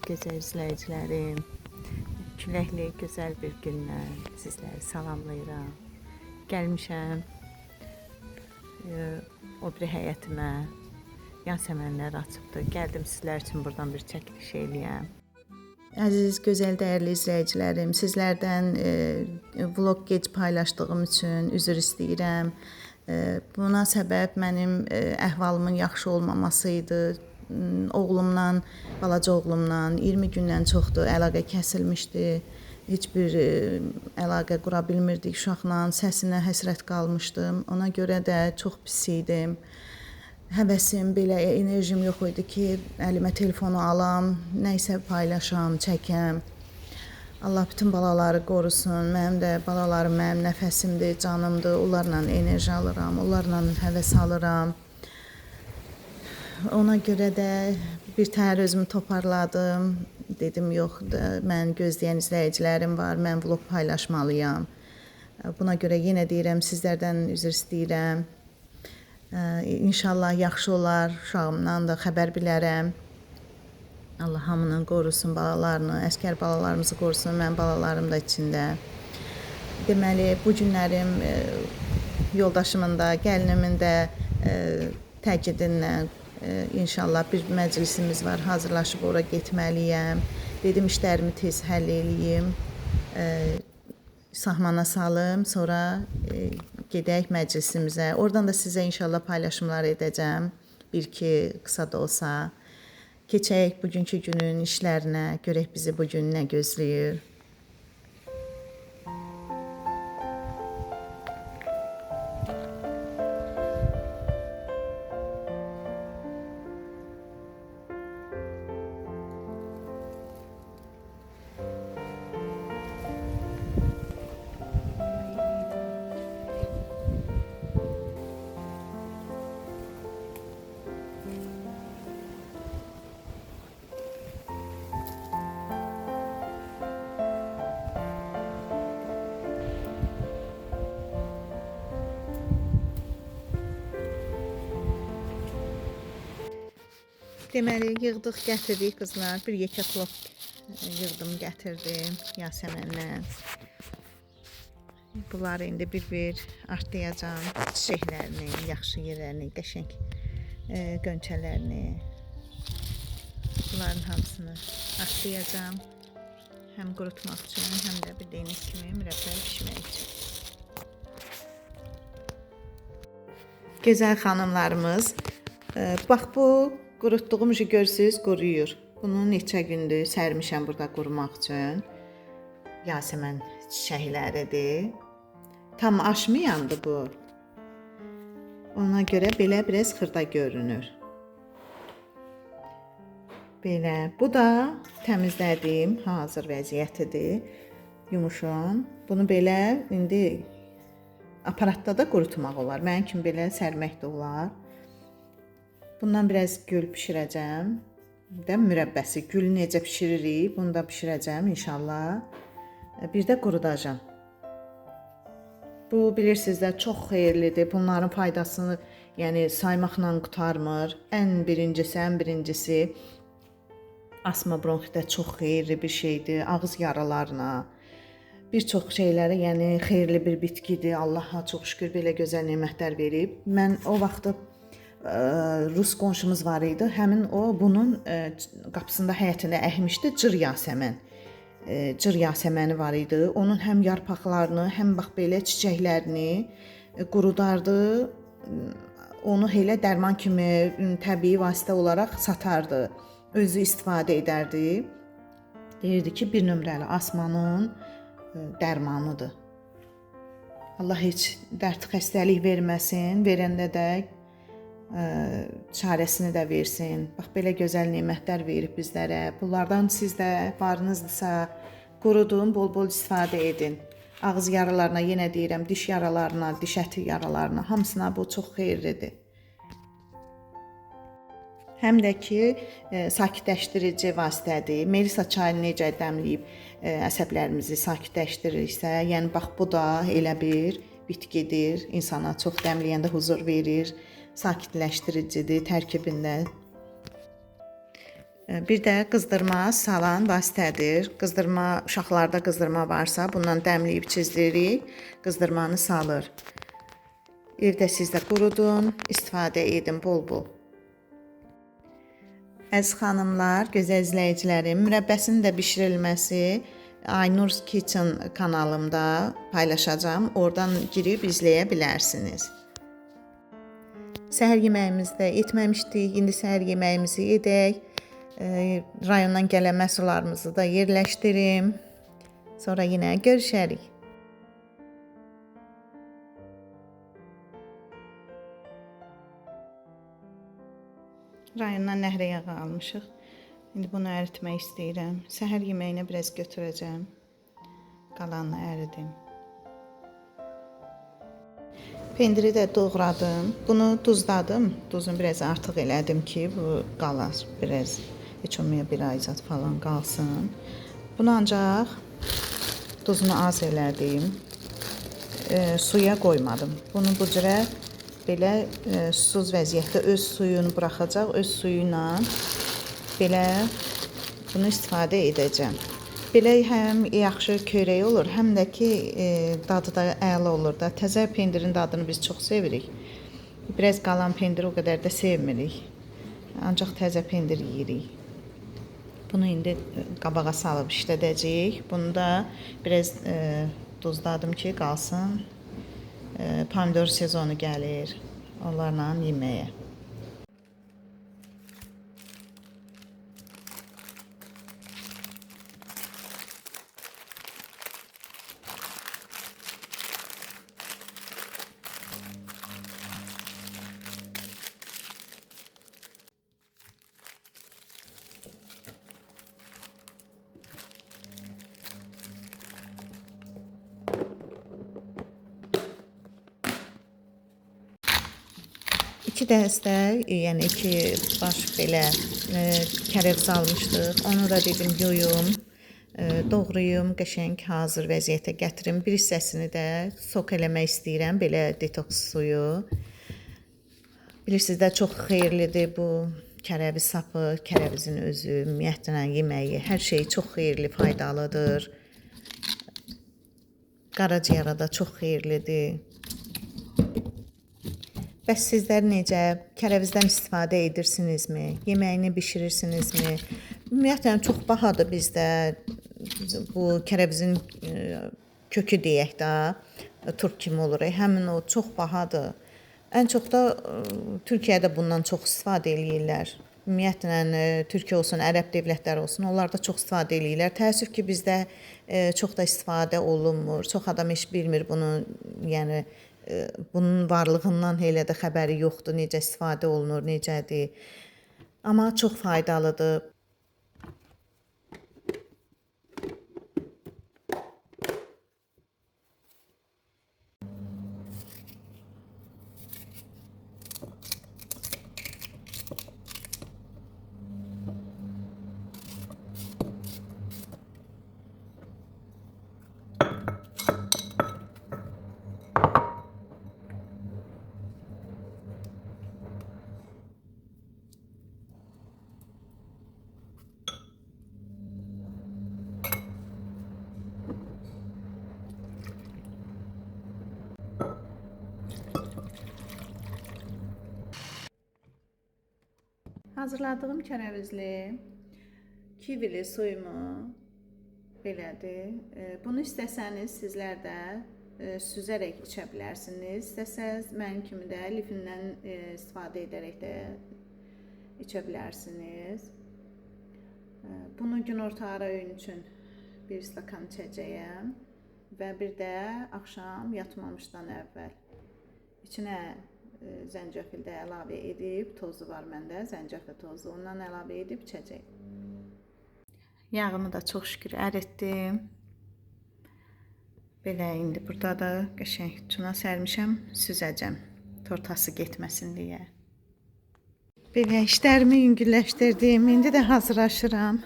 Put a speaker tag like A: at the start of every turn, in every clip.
A: gözəl izləyicilərim. Küləkli, gözəl bir gündən sizləri salamlayıram. Gəlmişəm o biri həyətimə. Yasəmənlər açıbdır. Gəldim sizlər üçün buradan bir çəkiliş eləyəm. Əziz, gözəl, dəyərli izləyicilərim, sizlərdən vlog gec paylaşdığım üçün üzr istəyirəm. Buna səbəb mənim əhvalımın yaxşı olmaması idi. Oğlumla, balaca oğlumla 20 gündən çoxdur əlaqə kəsilmişdi. Heç bir əlaqə qura bilmirdik uşaqla, səsinə həsrət qalmışdım. Ona görə də çox pis idim. Həvəsim, belə enerjim yox idi ki, əlimə telefonu alam, nə isə paylaşam, çəkəm. Allah bütün balaları qorusun. Mənim də balalarım mənim nəfəsimdir, canımdır. Onlarla enerji alıram, onlarla həvəs alıram. Ona görə də bir təhər özümü toparladım. Dedim, yox, mən gözləyən izləyicilərim var, mən vlog paylaşmalıyam. Buna görə yenə deyirəm, sizlərdən üzr istəyirəm. İnşallah yaxşı olar, uşağımdan da xəbər bilərəm. Allah hamını qorusun, balalarını, əskər balalarımızı qorusun, mənim balalarım da içində. Deməli, bu günlərim yoldaşımın da, gəlinimin də təkidinlə İnşallah bir məclisimiz var, hazırlaşıb ora getməliyəm. Dedim, işlərimi tez həll eləyim, sahmana salım, sonra gedək məclisimizə. Oradan da sizə inşallah paylaşımlar edəcəm, bir-iki qısa da olsa. Keçək bugünkü günün işlərinə, görək bizi bugün nə gözləyir. Deməli, yığdıq, gətirdik qızlar. Bir yekə plov yığdım, gətirdim Yasəmənlə. Bunları indi bir-bir artlayacağım. Çiçəklərini, yaxşı yerlərini, qəşəng qönçələrini. Bunların hamısını artlayacağım. Həm qurutmaq üçün, həm də bildiyiniz kimi mürəbbə pişirmək üçün. Gözəl xanımlarımız, bax bu qurutduğum işi görsünüz, quruyur. Bunu neçə gündür sərmişəm burada qurumaq üçün. Yasəmən çiçəkləridir. Tam aşmayandı bu. Ona görə belə biraz xırda görünür. Belə. Bu da təmizlədiyim hazır vəziyyətidir. Yumuşun. Bunu belə indi aparatda da qurutmaq olar. Mənim kimi belə sərmək də olar. Bundan biraz gül pişirəcəm. Bir də mürəbbəsi. Gül necə pişiririk, bunu da pişirəcəm inşallah. Bir də qurudacam. Bu bilirsiniz də çox xeyirlidir. Bunların faydasını saymaqla qurtarmır. Ən birincisi asma bronxitə çox xeyirli bir şeydir. Ağız yaralarına, bir çox şeylərə, xeyirli bir bitkidir. Allaha çox şükür belə gözəl nemətlər verib. Mən o vaxtı Rus qonşumuz var idi. Həmin o bunun qapısında həyətində əhmişdi cır yasəmən. Cır yasəməni var idi. Onun həm yarpaqlarını, həm bax belə çiçəklərini qurudardı. Onu elə dərman kimi təbii vasitə olaraq satardı. Özü istifadə edərdi. Deyirdi ki, bir nömrəli asmanın dərmanıdır. Allah heç dərd xəstəlik verməsin, verəndə də çarəsini də versin. Bax, belə gözəl nemətlər verib bizlərə. Bunlardan siz də varınızdısa qurudun, bol-bol istifadə edin. Ağız yaralarına, yenə deyirəm, diş yaralarına, diş əti yaralarına, hamısına bu çox xeyirlidir. Həm də ki, sakitləşdirici vasitədir. Melisa çayını necə dəmləyib əsəblərimizi sakitləşdirirsə, bax, bu da elə bir bitkidir. İnsana çox dəmləyəndə huzur verir. Sakitləşdiricidir tərkibində. Bir də qızdırma salan vasitədir. Qızdırma, uşaqlarda qızdırma varsa bundan dəmləyib çizdirik, qızdırmanı salır. Evdə siz də qurudun, istifadə edin bol-bol. Əziz xanımlar, gözəl izləyicilərim, mürəbbəsinin də bişirilməsi Aynur Kitchen kanalımda paylaşacağım. Oradan girib izləyə bilərsiniz. Səhər yeməyimizdə etməmişdik. İndi səhər yeməyimizi edək. Rayondan gələn məhsullarımızı da yerləşdirim. Sonra yenə görüşərik. Rayondan nəhrə yağı almışıq. İndi bunu əritmək istəyirəm. Səhər yeməyinə biraz götürəcəm. Qalanını əridim. Pendiri də doğradım. Bunu duzladım. Duzunu biraz artıq elədim ki, bu qalar. Biraz heç olmaya bir ay zat falan qalsın. Bunu ancaq duzunu az elədim. Suya qoymadım. Bunu bu cürə belə susuz vəziyyətdə öz suyunu buraxacaq. Öz suyu ilə belə bunu istifadə edəcəm. Belə həm yaxşı köyrək olur, həm də ki dadı da əla olur da. Təzə pendirin dadını biz çox sevirik. Biraz qalan pendiri o qədər də sevmirik. Ancaq təzə pendir yeyirik. Bunu indi qabağa salıb işlədəcəyik. Bunu da biraz duzladım ki qalsın. Pomidor sezonu gəlir. Onlarla yeməyə. İki dəstə, yəni 2 baş belə kərəvz almışdıq. Onu da dedim yuyum, doğrayım, qəşəng hazır vəziyyətə gətirim. Bir hissəsini də sok eləmək istəyirəm, belə detoks suyu. Bilirsiniz də çox xeyirlidir bu kərəviz sapı, kərəvizin özü, ümumiyyətlə yeməyi, hər şey çox xeyirli, faydalıdır. Qaraciyara da çox xeyirlidir. Bəs sizlər necə? Kərəvizdən istifadə edirsinizmi? Yeməyini bişirirsinizmi? Ümumiyyətlə çox bahadır bizdə bu kərəvizin kökü deyək də, turp kimi olur. Həmin o çox bahadır. Ən çox da Türkiyədə bundan çox istifadə eləyirlər. Ümumiyyətlə Türkiyə olsun, ərəb dövlətləri olsun, onlar da çox istifadə eləyirlər. Təəssüf ki, bizdə çox da istifadə olunmur. Çox adam heç bilmir bunu, yəni bunun varlığından elə də xəbəri yoxdur, necə istifadə olunur, necədir. Amma çox faydalıdır. Hazırladığım kərəvizli, kivili suyumu belədir. Bunu istəsəniz sizlər də süzərək içə bilərsiniz. İstəsəniz mənim kimi də lifindən istifadə edərək də içə bilərsiniz. Bunu günorta ara öğün üçün bir stakan içəcəyəm və bir də axşam yatmamışdan əvvəl içinə zəncəfil də əlavə edib, tozu var məndə, zəncəfil tozu, ondan əlavə edib içəcək. Yağımı da çox şükür əritdim. Belə indi burada da qəşəng tuna sərmişəm, süzəcəm, tortası getməsin deyə. Belə işlərimi yüngülləşdirdim, indi də hazırlaşıram.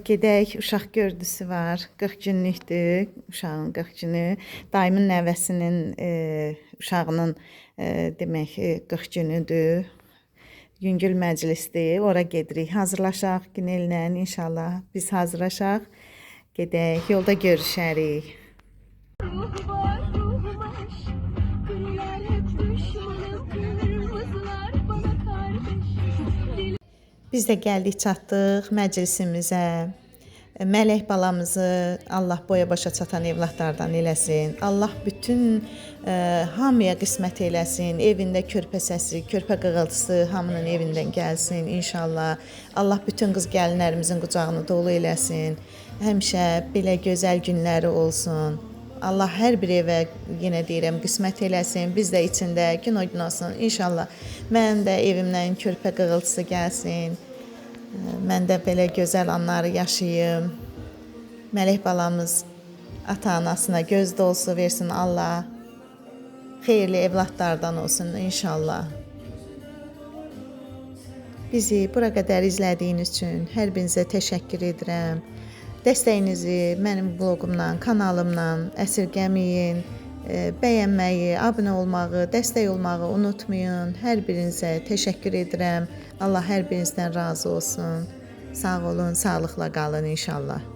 A: Gedək, uşaq gördüsü var, 40 günlükdür, uşağın 40 günü, dayımın nəvəsinin uşağının demək 40 günüdür yüngül məclisdir. Ora gedirik. Hazırlaşaq Günellə inşallah. Biz hazırlaşaq. Gedək, yolda görüşərik.
B: Ruhu var, ruhu var. Kırılar hep düşmanım. Kırmızılar bana kardeş.
A: Biz də gəldik, çatdıq məclisimizə. Mələk balamızı Allah boya başa çatan evladlardan eləsin. Allah bütün hamıya qismət eləsin. Evində körpə səsi, körpə qığıltısı hamının evindən gəlsin inşallah. Allah bütün qız gəlinlərimizin qucağını dolu eləsin. Həmişə belə gözəl günləri olsun. Allah hər bir evə yenə deyirəm qismət eləsin. Biz də içində gün o gün olsun inşallah. Mənim də evimdən körpə qığıltısı gəlsin. Mən də belə gözəl anları yaşayım. Mələk balamız ata-anasına göz dolusu versin Allah. Xeyirli evladlardan olsun inşallah. Bizi bura qədər izlədiyiniz üçün hər birinizə təşəkkür edirəm. Dəstəyinizi mənim bloqumdan, kanalımdan əsirgəməyin. Bəyənməyi, abunə olmağı, dəstək olmağı unutmayın. Hər birinizə təşəkkür edirəm. Allah hər birinizdən razı olsun. Sağ olun, sağlıqla qalın inşallah.